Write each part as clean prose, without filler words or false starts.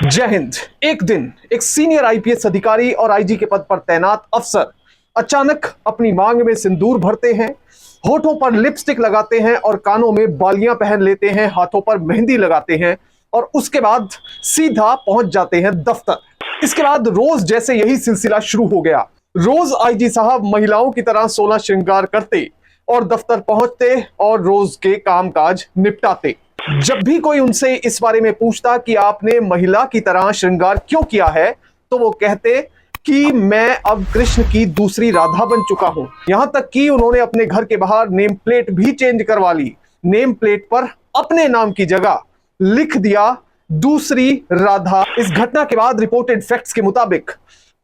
जय हिंद। एक दिन एक सीनियर आईपीएस अधिकारी और आईजी के पद पर तैनात अफसर अचानक अपनी मांग में सिंदूर भरते हैं, होठों पर लिपस्टिक लगाते हैं और कानों में बालियां पहन लेते हैं, हाथों पर मेहंदी लगाते हैं और उसके बाद सीधा पहुंच जाते हैं दफ्तर। इसके बाद रोज जैसे यही सिलसिला शुरू हो गया। रोज आईजी साहब महिलाओं की तरह 16 श्रृंगार करते और दफ्तर पहुंचते और रोज के कामकाज निपटाते। जब भी कोई उनसे इस बारे में पूछता कि आपने महिला की तरह श्रृंगार क्यों किया है, तो वो कहते कि मैं अब कृष्ण की दूसरी राधा बन चुका हूं। यहां तक कि उन्होंने अपने घर के बाहर नेम प्लेट भी चेंज करवा ली। नेम प्लेट पर अपने नाम की जगह लिख दिया दूसरी राधा। इस घटना के बाद रिपोर्टेड फैक्ट्स के मुताबिक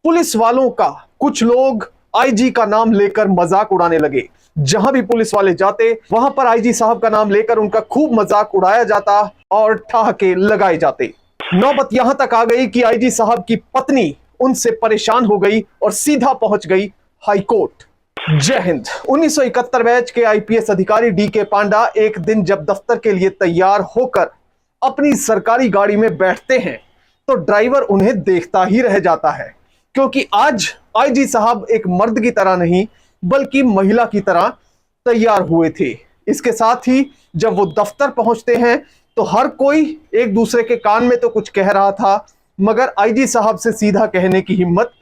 पुलिस वालों का कुछ लोग आईजी का नाम लेकर मजाक उड़ाने लगे। जहां भी पुलिस वाले जाते वहां पर आईजी साहब का नाम लेकर उनका खूब मजाक उड़ाया जाता और ठहाके लगाए जाते। नौबत यहां तक आ गई कि आईजी साहब की पत्नी उनसे परेशान हो गई और सीधा पहुंच गई हाई कोर्ट। जय हिंद। 1971 बैच के आईपीएस अधिकारी डीके पांडा एक दिन जब दफ्तर के लिए तैयार होकर अपनी सरकारी गाड़ी में बैठते हैं तो ड्राइवर उन्हें देखता ही रह जाता है, क्योंकि आज आईजी साहब एक मर्द की तरह नहीं बल्कि महिला की तरह तैयार हुए थे। इसके साथ ही जब वो दफ्तर पहुंचते हैं तो हर कोई एक दूसरे के कान में तो कुछ कह रहा था, मगर आईजी साहब से सीधा कहने की हिम्मत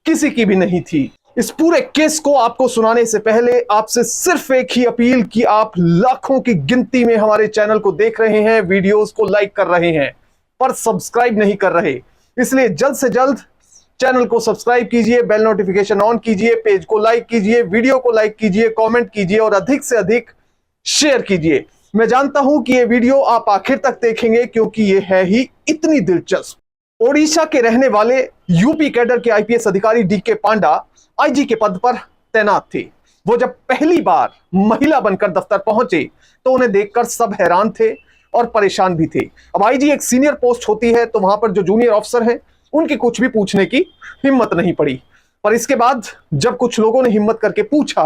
किसी की भी नहीं थी। इस पूरे केस को आपको सुनाने से पहले आपसे सिर्फ एक ही अपील कि आप लाखों की गिनती में हमारे चैनल को देख रहे हैं, वीडियोस को लाइक कर रहे हैं पर सब्सक्राइब नहीं कर रहे, इसलिए जल्द से जल्द चैनल को सब्सक्राइब कीजिए, बेल नोटिफिकेशन ऑन कीजिए, पेज को लाइक कीजिए, वीडियो को लाइक कीजिए, कमेंट कीजिए और अधिक से अधिक शेयर कीजिए। मैं जानता हूं कि ये वीडियो आप आखिर तक देखेंगे क्योंकि ये है ही इतनी दिलचस्प। ओडिशा के रहने वाले यूपी कैडर के आईपीएस अधिकारी डीके पांडा आईजी के पद पर तैनात थे। वो जब पहली बार महिला बनकर दफ्तर पहुंचे तो उन्हें देखकर सब हैरान थे और परेशान भी थे। अब आईजी एक सीनियर पोस्ट होती है तो वहां पर जो जूनियर ऑफिसर हैं उनकी कुछ भी पूछने की हिम्मत नहीं पड़ी। पर इसके बाद जब कुछ लोगों ने हिम्मत करके पूछा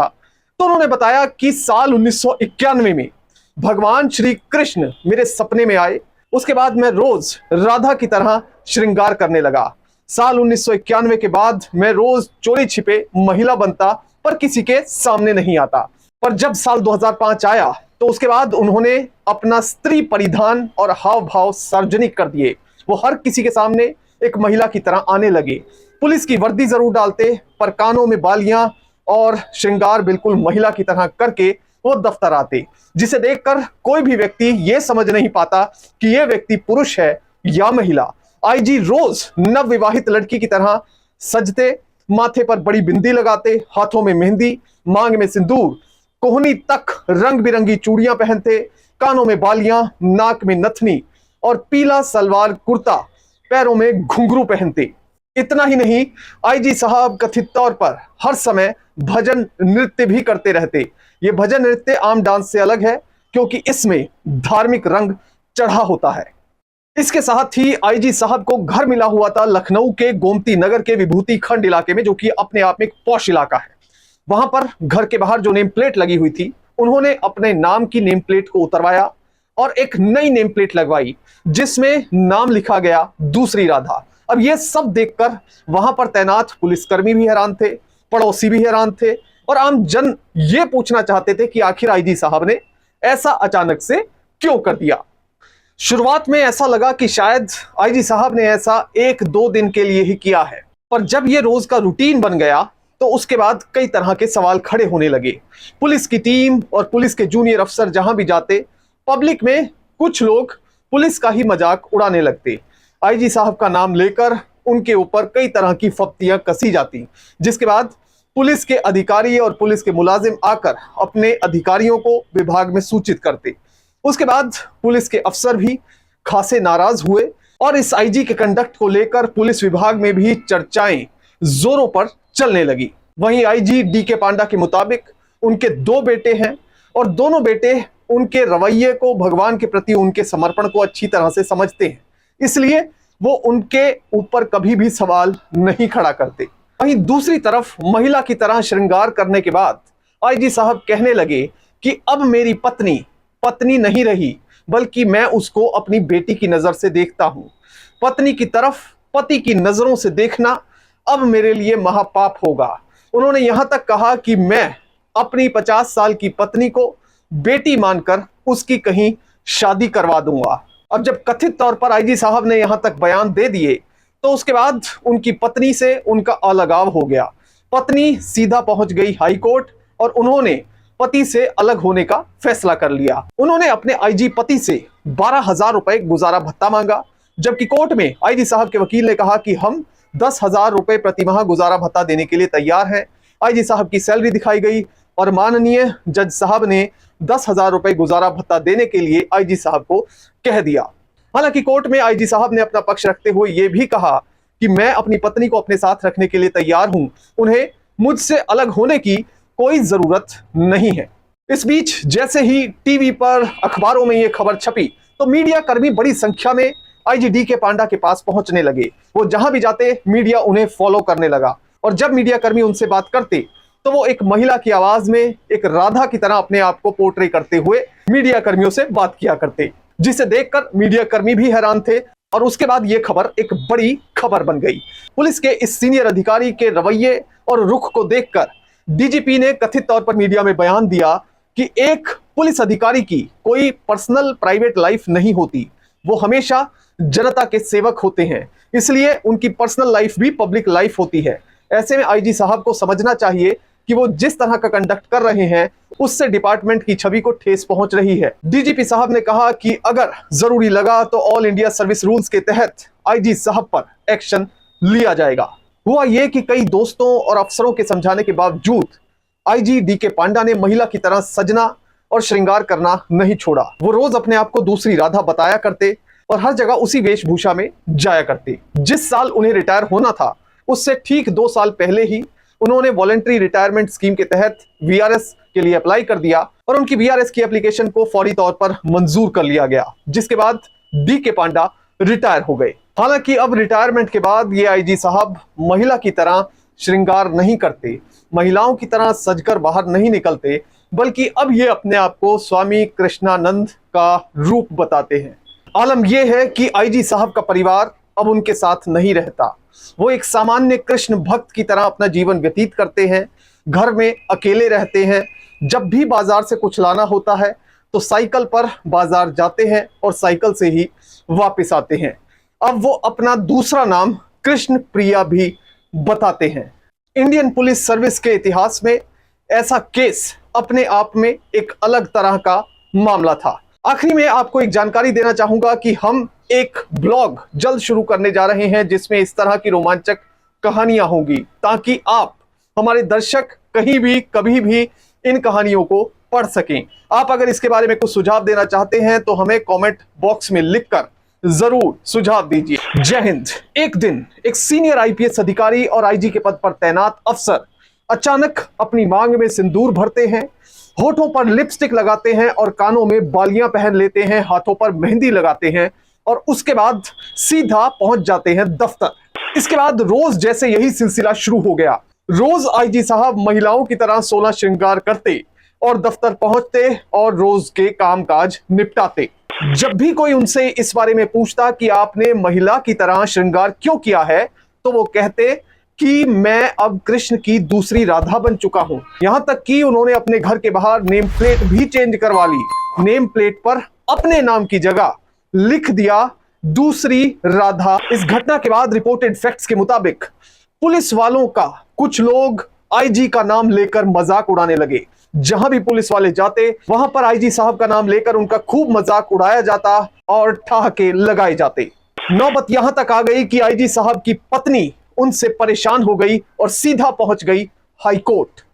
तो उन्होंने बताया कि साल 1991 में भगवान श्री कृष्ण मेरे सपने में आए, उसके बाद मैं रोज राधा की तरह श्रृंगार करने लगा। साल 1991 के बाद मैं रोज चोरी छिपे महिला बनता पर किसी के सामने नहीं आता। पर जब साल 2005 आया तो उसके बाद उन्होंने अपना स्त्री परिधान और हाव भाव सार्वजनिक कर दिए। वो हर किसी के सामने एक महिला की तरह आने लगे। पुलिस की वर्दी जरूर डालते पर कानों में बालियां और श्रृंगार बिल्कुल महिला की तरह करके वो दफ्तर आते, जिसे देखकर कोई भी व्यक्ति ये समझ नहीं पाता कि ये व्यक्ति पुरुष है या महिला। आईजी रोज नवविवाहित लड़की की तरह सजते, माथे पर बड़ी बिंदी लगाते, हाथों में मेहंदी, मांग में सिंदूर, कोहनी तक रंग बिरंगी चूड़ियां पहनते, कानों में बालियां, नाक में नथनी और पीला सलवार कुर्ता, पैरों में घुंघरू पहनते। इतना ही नहीं, आईजी साहब कथित तौर पर हर समय भजन नृत्य भी करते रहते। ये भजन नृत्य आम डांस से अलग है क्योंकि इसमें धार्मिक रंग चढ़ा होता है। इसके साथ ही आईजी साहब को घर मिला हुआ था लखनऊ के गोमती नगर के विभूति खंड इलाके में, जो कि अपने आप में एक पॉश इलाका है। वहां पर घर के बाहर जो नेम प्लेट लगी हुई थी, उन्होंने अपने नाम की नेम प्लेट को उतरवाया और एक नई नेम प्लेट लगवाई जिसमें नाम लिखा गया दूसरी राधा। अब यह सब देखकर वहां पर तैनात पुलिसकर्मी भी हैरान थे, पड़ोसी भी हैरान थे और आम जन ये पूछना चाहते थे कि आखिर आईजी साहब ने ऐसा अचानक से क्यों कर दिया। शुरुआत में ऐसा लगा कि शायद आईजी साहब ने ऐसा 1-2 दिन के लिए ही किया है, पर जब यह रोज का रूटीन बन गया तो उसके बाद कई तरह के सवाल खड़े होने लगे। पुलिस की टीम और पुलिस के जूनियर अफसर जहां भी जाते, पब्लिक में कुछ लोग पुलिस का ही मजाक उड़ाने लगते। आईजी साहब का नाम लेकर उनके ऊपर कई तरह की फप्तियां कसी जाती, जिसके बाद पुलिस के अधिकारी और पुलिस के मुलाजिम आकर अपने अधिकारियों को विभाग में सूचित करते। उसके बाद पुलिस के अफसर भी खासे नाराज हुए और इस आईजी के कंडक्ट को लेकर पुलिस विभाग में भी चर्चाएं जोरों पर चलने लगी। वहीं आईजी डीके पांडा के मुताबिक उनके 2 बेटे हैं और दोनों बेटे उनके रवैये को, भगवान के प्रति उनके समर्पण को अच्छी तरह से समझते हैं, इसलिए वो उनके ऊपर कभी भी सवाल नहीं खड़ा करते। वहीं दूसरी तरफ महिला की तरह श्रृंगार करने के बाद आईजी साहब कहने लगे कि अब मेरी पत्नी पत्नी नहीं रही बल्कि मैं उसको अपनी बेटी की नजर से देखता हूं। पत्नी की तरफ पति की नजरों से देखना अब मेरे लिए महापाप होगा। उन्होंने यहां तक कहा कि मैं अपनी 50 साल की पत्नी को बेटी मानकर उसकी कहीं शादी करवा दूंगा। अब जब कथित तौर पर आईजी साहब ने यहां तक बयान दे दिए तो उसके बाद उनकी पत्नी से उनका अलगाव हो गया। पत्नी सीधा पहुंच गई हाई कोर्ट और उन्होंने पति से अलग होने का फैसला कर लिया। उन्होंने अपने आईजी पति से 12,000 रुपए गुजारा भत्ता मांगा, जबकि कोर्ट में आईजी साहब के वकील ने कहा कि हम 10,000 रुपए प्रतिमाह गुजारा भत्ता देने के लिए तैयार हैं। आईजी साहब की सैलरी दिखाई गई और माननीय जज साहब ने 10,000 रुपए गुजारा भत्ता देने के लिए आईजी साहब को कह दिया। हालांकि कोर्ट में आईजी साहब ने अपना पक्ष रखते हुए यह भी कहा कि मैं अपनी पत्नी को अपने साथ रखने के लिए तैयार हूं, उन्हें मुझसे अलग होने की कोई जरूरत नहीं है। इस बीच जैसे ही टीवी पर, अखबारों में यह खबर छपी तो मीडिया कर्मी बड़ी संख्या में आईजी डी.के. पांडा के पास पहुंचने लगे। वो जहां भी जाते मीडिया उन्हें फॉलो करने लगा और जब मीडिया कर्मी उनसे बात करते तो वो एक महिला की आवाज में एक राधा की तरह अपने आप को पोर्ट्रे करते हुए मीडिया कर्मियों से बात किया करते, जिसे देखकर मीडिया कर्मी भी हैरान थे। और उसके बाद यह खबर एक बड़ी खबर बन गई। पुलिस के इस सीनियर अधिकारी के रवैये और रुख को देखकर डीजीपी ने कथित तौर पर मीडिया में बयान दिया कि एक पुलिस अधिकारी की कोई पर्सनल प्राइवेट लाइफ नहीं होती, वो हमेशा जनता के सेवक होते हैं, इसलिए उनकी पर्सनल लाइफ भी पब्लिक लाइफ होती है। ऐसे में आईजी साहब को समझना चाहिए कि वो जिस तरह का कंडक्ट कर रहे हैं उससे डिपार्टमेंट की छवि को ठेस पहुंच रही है। डीजीपी साहब ने कहा कि अगर जरूरी लगा तो ऑल इंडिया सर्विस रूल्स के तहत आईजी साहब पर एक्शन लिया जाएगा। हुआ यह कि कई दोस्तों और अफसरों के समझाने के बावजूद आईजी डी.के. पांडा ने महिला की तरह सजना और श्रृंगार करना नहीं छोड़ा। वो रोज अपने आप को दूसरी राधा बताया करते और हर जगह उसी वेशभूषा में जाया करते। जिस साल उन्हें रिटायर होना था उससे ठीक 2 साल पहले ही उन्होंने वॉलंटरी रिटायरमेंट स्कीम के तहत वीआरएस के लिए अप्लाई कर दिया और उनकी वीआरएस की एप्लीकेशन को फौरी तौर पर मंजूर कर लिया गया, जिसके बाद डी.के. पांडा रिटायर हो गए। हालांकि अब रिटायरमेंट के बाद ये आईजी साहब महिला की तरह श्रृंगार नहीं करते, महिलाओं की तरह सजकर बाहर नहीं निकलते, बल्कि अब ये अपने आप को स्वामी कृष्णानंद का रूप बताते हैं। आलम यह है कि आईजी साहब का परिवार अब उनके साथ नहीं रहता। वो एक सामान्य कृष्ण भक्त की तरह अपना जीवन व्यतीत करते हैं, घर में अकेले रहते हैं। जब भी बाजार से कुछ लाना होता है तो साइकिल पर बाजार जाते हैं और साइकिल से ही वापस आते हैं। अब वो अपना दूसरा नाम कृष्ण प्रिया भी बताते हैं। इंडियन पुलिस सर्विस के इतिहास में ऐसा केस अपने आप में एक अलग तरह का मामला था। आखिरी में आपको एक जानकारी देना चाहूंगा कि हम एक ब्लॉग जल्द शुरू करने जा रहे हैं जिसमें इस तरह की रोमांचक कहानियां होंगी, ताकि आप हमारे दर्शक कहीं भी कभी भी इन कहानियों को पढ़ सकें। आप अगर इसके बारे में कुछ सुझाव देना चाहते हैं तो हमें कमेंट बॉक्स में लिखकर जरूर सुझाव दीजिए। जय हिंद। एक दिन एक सीनियर आईपीएस अधिकारी और आईजी के पद पर तैनात अफसर अचानक अपनी मांग में सिंदूर भरते हैं, होठों पर लिपस्टिक लगाते हैं और कानों में बालियां पहन लेते हैं, हाथों पर मेहंदी लगाते हैं और उसके बाद सीधा पहुंच जाते हैं दफ्तर। इसके बाद रोज जैसे यही सिलसिला शुरू हो गया। रोज आईजी साहब महिलाओं की तरह 16 श्रृंगार करते और दफ्तर पहुंचते और रोज के कामकाज निपटाते। जब भी कोई उनसे इस बारे में पूछता कि आपने महिला की तरह श्रृंगार क्यों किया है, तो वो कहते कि मैं अब कृष्ण की दूसरी राधा बन चुका हूं। यहां तक कि उन्होंने अपने घर के बाहर नेम प्लेट भी चेंज करवा ली। नेम प्लेट पर अपने नाम की जगह लिख दिया दूसरी राधा। इस घटना के बाद रिपोर्टेड फैक्ट्स के मुताबिक पुलिस वालों का कुछ लोग आईजी का नाम लेकर मजाक उड़ाने लगे। जहां भी पुलिस वाले जाते वहां पर आईजी साहब का नाम लेकर उनका खूब मजाक उड़ाया जाता और ठहाके लगाए जाते। नौबत यहां तक आ गई कि आईजी साहब की पत्नी उनसे परेशान हो गई और सीधा पहुंच गई हाई कोर्ट।